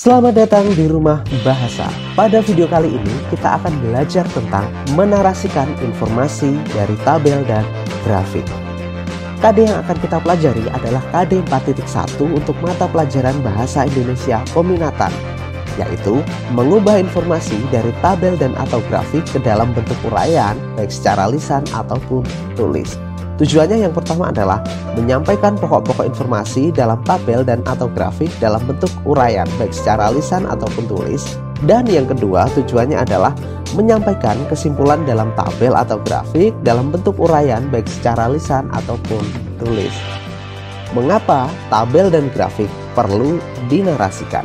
Selamat datang di Rumah Bahasa. Pada video kali ini kita akan belajar tentang menarasikan informasi dari tabel dan grafik. KD yang akan kita pelajari adalah KD 4.1 untuk mata pelajaran Bahasa Indonesia Peminatan, yaitu mengubah informasi dari tabel dan atau grafik ke dalam bentuk uraian baik secara lisan ataupun tulis. Tujuannya yang pertama adalah menyampaikan pokok-pokok informasi dalam tabel dan atau grafik dalam bentuk uraian baik secara lisan ataupun tulis. Dan yang kedua tujuannya adalah menyampaikan kesimpulan dalam tabel atau grafik dalam bentuk uraian baik secara lisan ataupun tulis. Mengapa tabel dan grafik perlu dinarasikan?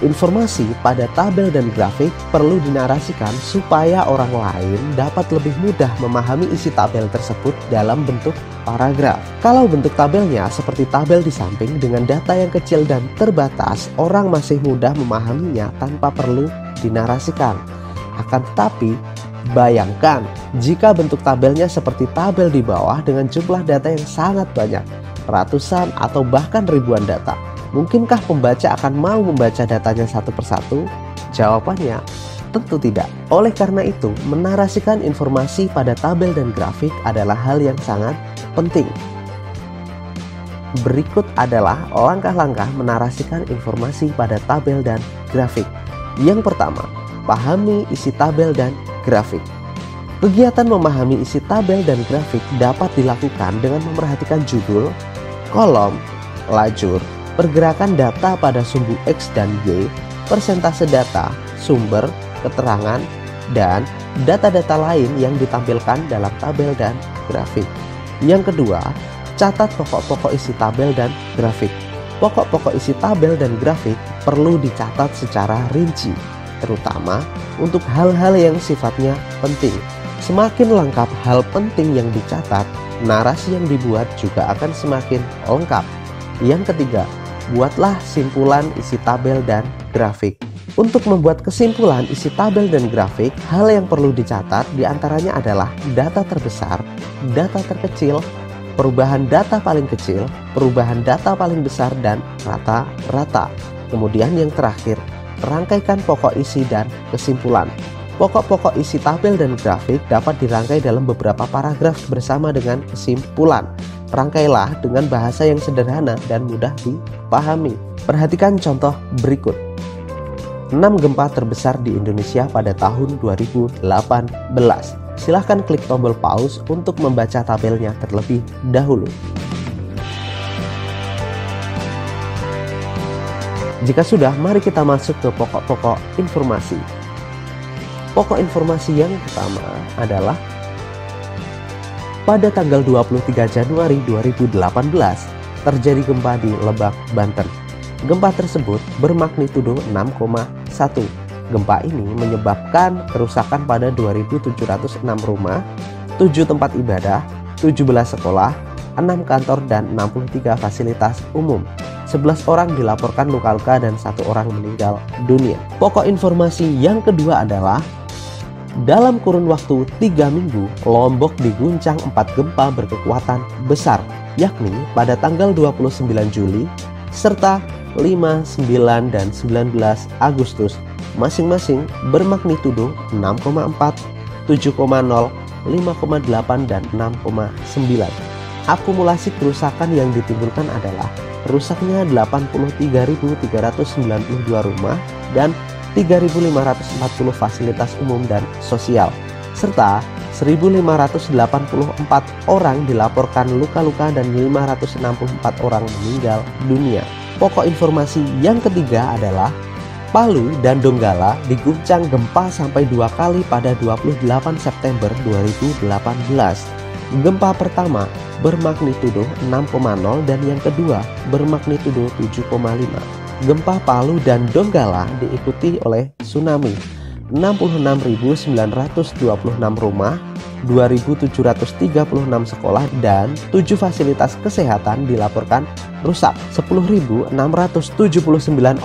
Informasi pada tabel dan grafik perlu dinarasikan supaya orang lain dapat lebih mudah memahami isi tabel tersebut dalam bentuk paragraf. Kalau bentuk tabelnya seperti tabel di samping dengan data yang kecil dan terbatas, orang masih mudah memahaminya tanpa perlu dinarasikan. Akan tetapi, bayangkan jika bentuk tabelnya seperti tabel di bawah dengan jumlah data yang sangat banyak, ratusan atau bahkan ribuan data. Mungkinkah pembaca akan mau membaca datanya satu persatu? Jawabannya, tentu tidak. Oleh karena itu, menarasikan informasi pada tabel dan grafik adalah hal yang sangat penting. Berikut adalah langkah-langkah menarasikan informasi pada tabel dan grafik. Yang pertama, pahami isi tabel dan grafik. Kegiatan memahami isi tabel dan grafik dapat dilakukan dengan memperhatikan judul, kolom, lajur, pergerakan data pada sumbu X dan Y, persentase data, sumber, keterangan, dan data-data lain yang ditampilkan dalam tabel dan grafik. Yang kedua, catat pokok-pokok isi tabel dan grafik. Pokok-pokok isi tabel dan grafik perlu dicatat secara rinci, terutama untuk hal-hal yang sifatnya penting. Semakin lengkap hal penting yang dicatat, narasi yang dibuat juga akan semakin lengkap. Yang ketiga, buatlah simpulan isi tabel dan grafik. Untuk membuat kesimpulan isi tabel dan grafik, hal yang perlu dicatat diantaranya adalah data terbesar, data terkecil, perubahan data paling kecil, perubahan data paling besar, dan rata-rata. Kemudian yang terakhir, rangkaikan pokok isi dan kesimpulan. Pokok-pokok isi tabel dan grafik dapat dirangkai dalam beberapa paragraf bersama dengan kesimpulan. Rangkailah dengan bahasa yang sederhana dan mudah dipahami. Perhatikan contoh berikut. 6 gempa terbesar di Indonesia pada tahun 2018. Silahkan klik tombol pause untuk membaca tabelnya terlebih dahulu. Jika sudah, mari kita masuk ke pokok-pokok informasi. Pokok informasi yang pertama adalah pada tanggal 23 Januari 2018 terjadi gempa di Lebak, Banten. Gempa tersebut bermagnitudo 6,1. Gempa ini menyebabkan kerusakan pada 2.706 rumah, 7 tempat ibadah, 17 sekolah, 6 kantor, dan 63 fasilitas umum. 11 orang dilaporkan luka-luka dan 1 orang meninggal dunia. Pokok informasi yang kedua adalah dalam kurun waktu 3 minggu, Lombok diguncang 4 gempa berkekuatan besar, yakni pada tanggal 29 Juli, serta 5, 9, dan 19 Agustus, masing-masing bermagnitudo 6,4, 7,0, 5,8, dan 6,9. Akumulasi kerusakan yang ditimbulkan adalah rusaknya 83.392 rumah dan 3.540 fasilitas umum dan sosial, serta 1.584 orang dilaporkan luka-luka dan 564 orang meninggal dunia. Pokok informasi yang ketiga adalah Palu dan Donggala diguncang gempa sampai 2 kali pada 28 September 2018. Gempa pertama bermagnitudo 6,0 dan yang kedua bermagnitudo 7,5. Gempa Palu dan Donggala diikuti oleh tsunami. 66.926 rumah, 2.736 sekolah, dan 7 fasilitas kesehatan dilaporkan rusak. 10.679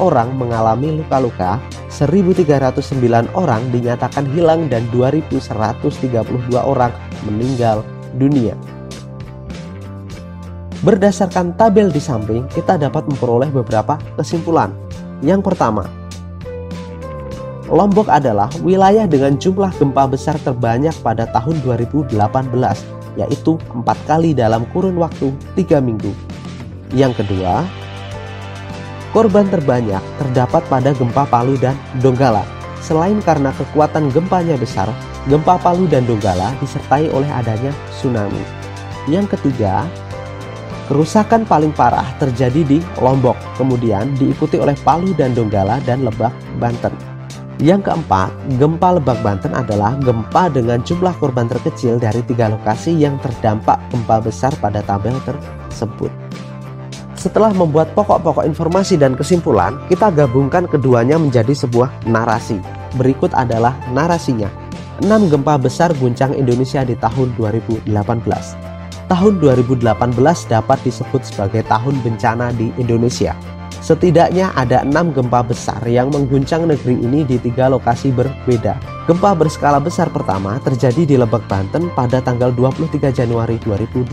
orang mengalami luka-luka, 1.309 orang dinyatakan hilang, dan 2.132 orang meninggal dunia. Berdasarkan tabel di samping, kita dapat memperoleh beberapa kesimpulan. Yang pertama, Lombok adalah wilayah dengan jumlah gempa besar terbanyak pada tahun 2018, yaitu 4 kali dalam kurun waktu 3 minggu. Yang kedua, korban terbanyak terdapat pada gempa Palu dan Donggala. Selain karena kekuatan gempanya besar, gempa Palu dan Donggala disertai oleh adanya tsunami. Yang ketiga, kerusakan paling parah terjadi di Lombok, kemudian diikuti oleh Palu dan Donggala dan Lebak, Banten. Yang keempat, gempa Lebak Banten adalah gempa dengan jumlah korban terkecil dari 3 lokasi yang terdampak gempa besar pada tabel tersebut. Setelah membuat pokok-pokok informasi dan kesimpulan, kita gabungkan keduanya menjadi sebuah narasi. Berikut adalah narasinya. 6 gempa besar guncang Indonesia di tahun 2018. Tahun 2018 dapat disebut sebagai tahun bencana di Indonesia. Setidaknya ada 6 gempa besar yang mengguncang negeri ini di 3 lokasi berbeda. Gempa berskala besar pertama terjadi di Lebak, Banten pada tanggal 23 Januari 2018.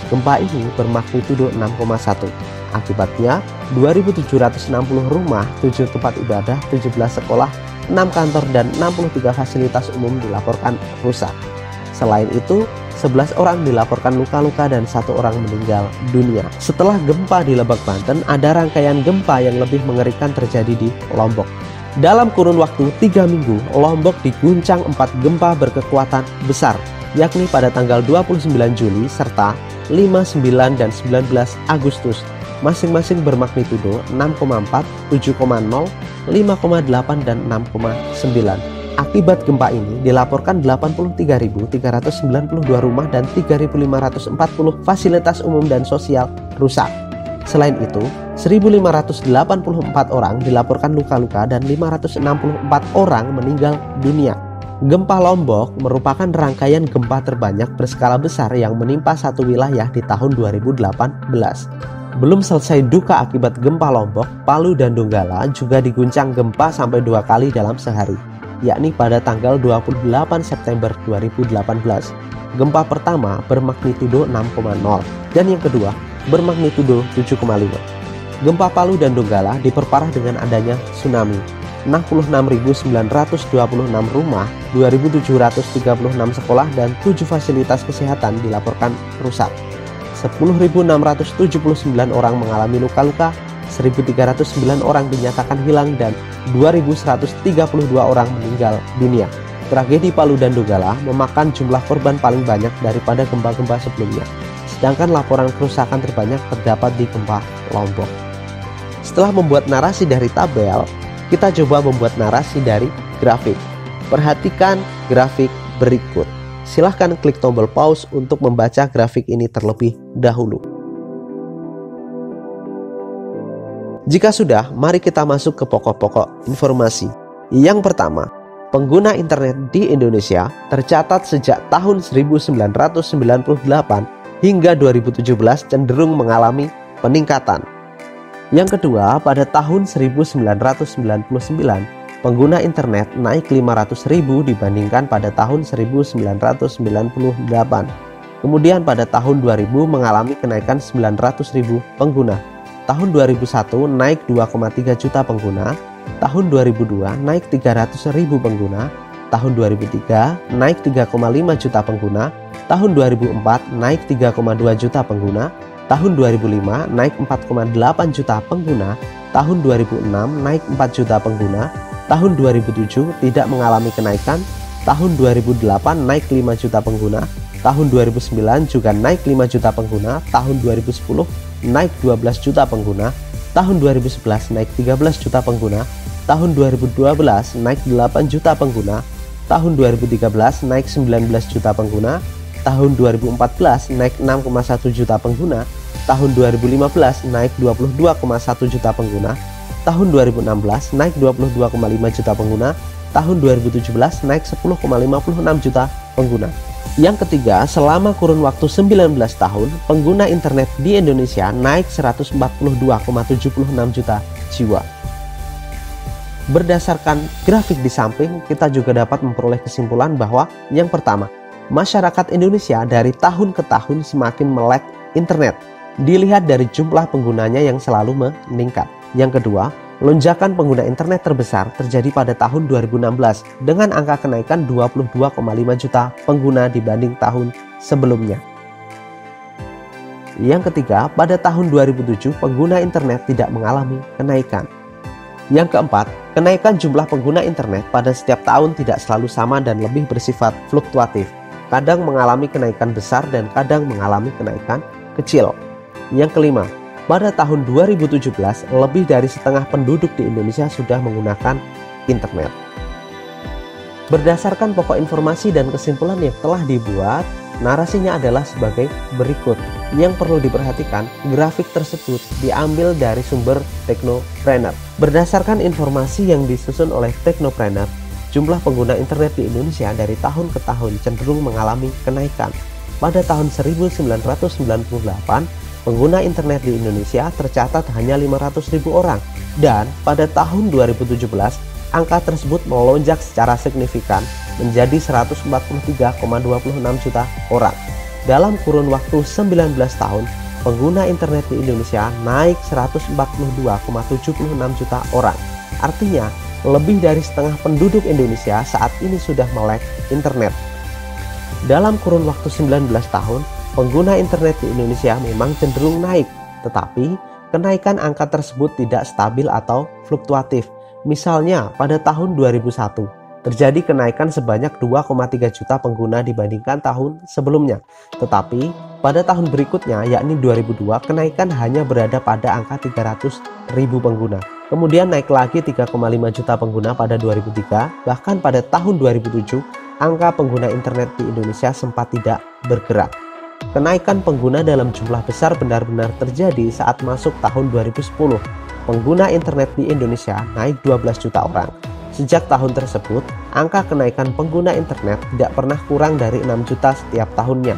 Gempa ini bermagnitudo 6,1. Akibatnya, 2.760 rumah, 7 tempat ibadah, 17 sekolah, 6 kantor, dan 63 fasilitas umum dilaporkan rusak. Selain itu, 11 orang dilaporkan luka-luka dan 1 orang meninggal dunia. Setelah gempa di Lebak, Banten, ada rangkaian gempa yang lebih mengerikan terjadi di Lombok. Dalam kurun waktu 3 minggu, Lombok diguncang 4 gempa berkekuatan besar, yakni pada tanggal 29 Juli serta 5, 9, dan 19 Agustus, masing-masing bermagnitudo 6,4, 7,0, 5,8, dan 6,9. Akibat gempa ini dilaporkan 83.392 rumah dan 3.540 fasilitas umum dan sosial rusak. Selain itu, 1.584 orang dilaporkan luka-luka dan 564 orang meninggal dunia. Gempa Lombok merupakan rangkaian gempa terbanyak berskala besar yang menimpa satu wilayah di tahun 2018. Belum selesai duka akibat gempa Lombok, Palu dan Donggala juga diguncang gempa sampai 2 kali dalam sehari, yakni pada tanggal 28 September 2018. Gempa pertama bermagnitudo 6,0 dan yang kedua bermagnitudo 7,5. Gempa Palu dan Donggala diperparah dengan adanya tsunami. 66.926 rumah, 2.736 sekolah, dan 7 fasilitas kesehatan dilaporkan rusak. 10.679 orang mengalami luka-luka, 1.309 orang dinyatakan hilang, dan 2.132 orang meninggal dunia. Tragedi Palu dan Donggala memakan jumlah korban paling banyak daripada gempa-gempa sebelumnya, sedangkan laporan kerusakan terbanyak terdapat di gempa Lombok. Setelah membuat narasi dari tabel, kita coba membuat narasi dari grafik. Perhatikan grafik berikut. Silahkan klik tombol pause untuk membaca grafik ini terlebih dahulu. Jika sudah, mari kita masuk ke pokok-pokok informasi. Yang pertama, pengguna internet di Indonesia tercatat sejak tahun 1998 hingga 2017 cenderung mengalami peningkatan. Yang kedua, pada tahun 1999, pengguna internet naik 500.000 dibandingkan pada tahun 1998. Kemudian pada tahun 2000 mengalami kenaikan 900.000 pengguna. Tahun 2001 naik 2,3 juta pengguna. Tahun 2002 naik 300.000 pengguna. Tahun 2003 naik 3,5 juta pengguna. Tahun 2004 naik 3,2 juta pengguna. Tahun 2005 naik 4,8 juta pengguna. Tahun 2006 naik 4 juta pengguna. Tahun 2007 tidak mengalami kenaikan. Tahun 2008 naik 5 juta pengguna. Tahun 2009 juga naik 5 juta pengguna. Tahun 2010 naik 12 juta pengguna. Tahun 2011 naik 13 juta pengguna. Tahun 2012 naik 8 juta pengguna. Tahun 2013 naik 19 juta pengguna. Tahun 2014 naik 6,1 juta pengguna. Tahun 2015 naik 22,1 juta pengguna. Tahun 2016 naik 22,5 juta pengguna. Tahun 2017 naik 10,56 juta pengguna. Yang ketiga, selama kurun waktu 19 tahun, pengguna internet di Indonesia naik 142,76 juta jiwa. Berdasarkan grafik di samping, kita juga dapat memperoleh kesimpulan bahwa yang pertama, masyarakat Indonesia dari tahun ke tahun semakin melek internet. Dilihat dari jumlah penggunanya yang selalu meningkat. Yang kedua, Lonjakan pengguna internet terbesar terjadi pada tahun 2016 dengan angka kenaikan 22,5 juta pengguna dibanding tahun sebelumnya. Yang ketiga, pada tahun 2007 pengguna internet tidak mengalami kenaikan. Yang keempat, kenaikan jumlah pengguna internet pada setiap tahun tidak selalu sama dan lebih bersifat fluktuatif. Kadang mengalami kenaikan besar dan kadang mengalami kenaikan kecil. Yang kelima, pada tahun 2017 lebih dari setengah penduduk di Indonesia sudah menggunakan internet. Berdasarkan pokok informasi dan kesimpulan yang telah dibuat, narasinya adalah sebagai berikut. Yang perlu diperhatikan, grafik tersebut diambil dari sumber Technopreneur. Berdasarkan informasi yang disusun oleh Technopreneur, jumlah pengguna internet di Indonesia dari tahun ke tahun cenderung mengalami kenaikan. Pada tahun 1998, pengguna internet di Indonesia tercatat hanya 500.000 orang, dan pada tahun 2017, angka tersebut melonjak secara signifikan menjadi 143,26 juta orang. Dalam kurun waktu 19 tahun, pengguna internet di Indonesia naik 142,76 juta orang. Artinya, lebih dari setengah penduduk Indonesia saat ini sudah melek internet. Dalam kurun waktu 19 tahun, pengguna internet di Indonesia memang cenderung naik, tetapi kenaikan angka tersebut tidak stabil atau fluktuatif. Misalnya, pada tahun 2001, terjadi kenaikan sebanyak 2,3 juta pengguna dibandingkan tahun sebelumnya. Tetapi, pada tahun berikutnya, yakni 2002, kenaikan hanya berada pada angka 300.000 pengguna. Kemudian naik lagi 3,5 juta pengguna pada 2003, bahkan pada tahun 2007, angka pengguna internet di Indonesia sempat tidak bergerak. Kenaikan pengguna dalam jumlah besar benar-benar terjadi saat masuk tahun 2010. Pengguna internet di Indonesia naik 12 juta orang. Sejak tahun tersebut, angka kenaikan pengguna internet tidak pernah kurang dari 6 juta setiap tahunnya.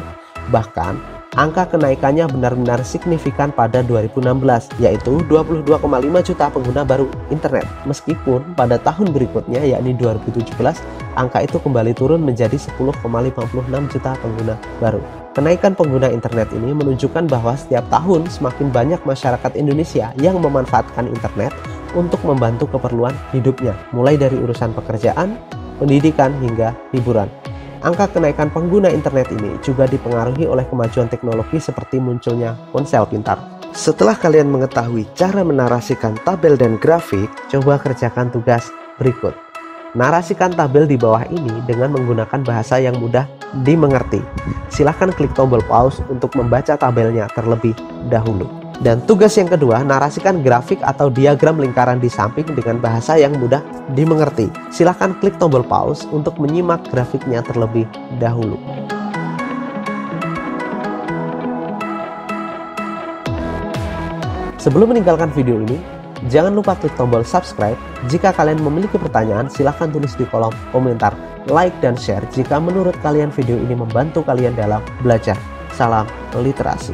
Bahkan, angka kenaikannya benar-benar signifikan pada 2016, yaitu 22,5 juta pengguna baru internet. Meskipun pada tahun berikutnya, yakni 2017, angka itu kembali turun menjadi 10,56 juta pengguna baru. Kenaikan pengguna internet ini menunjukkan bahwa setiap tahun semakin banyak masyarakat Indonesia yang memanfaatkan internet untuk membantu keperluan hidupnya, mulai dari urusan pekerjaan, pendidikan, hingga hiburan. Angka kenaikan pengguna internet ini juga dipengaruhi oleh kemajuan teknologi seperti munculnya ponsel pintar. Setelah kalian mengetahui cara menarasikan tabel dan grafik, coba kerjakan tugas berikut. Narasikan tabel di bawah ini dengan menggunakan bahasa yang mudah dimengerti. Silahkan klik tombol pause untuk membaca tabelnya terlebih dahulu. Dan tugas yang kedua, narasikan grafik atau diagram lingkaran di samping dengan bahasa yang mudah dimengerti. Silahkan klik tombol pause untuk menyimak grafiknya terlebih dahulu. Sebelum meninggalkan video ini, jangan lupa klik tombol subscribe. Jika kalian memiliki pertanyaan, silahkan tulis di kolom komentar. Like dan share jika menurut kalian video ini membantu kalian dalam belajar. Salam literasi.